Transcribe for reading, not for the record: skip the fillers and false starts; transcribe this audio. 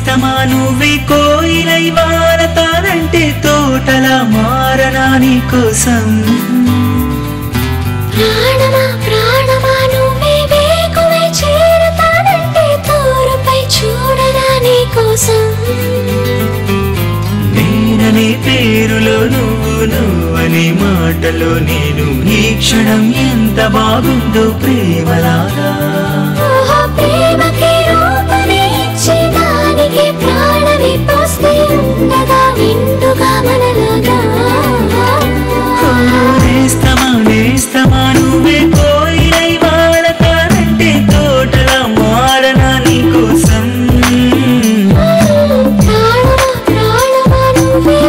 నేస్తమా నువ్వే కోయిలై వారతానంటే తోటలా మారనా నీ కోసం ప్రాణమా ప్రాణమా నువ్వే వేకువై చేరతానంటే తోరుపై చూడనా నీ కోసం నేననే పేరులో నువ్వనే మాటలో నేను ఈ క్షణం ఎంత బాగుందో ప్రేమలాగా ప్రేమకి రూపమే ఇచ్చి దానికి ప్రాణమి పోస్తే ఉండగా నిండుగా మనలాగా నేస్తమా నువ్వే కోయిలై వాడతానంటే తోటలా మారనా నీ కోసం ప్రాణమా ప్రాణమా నువ్వే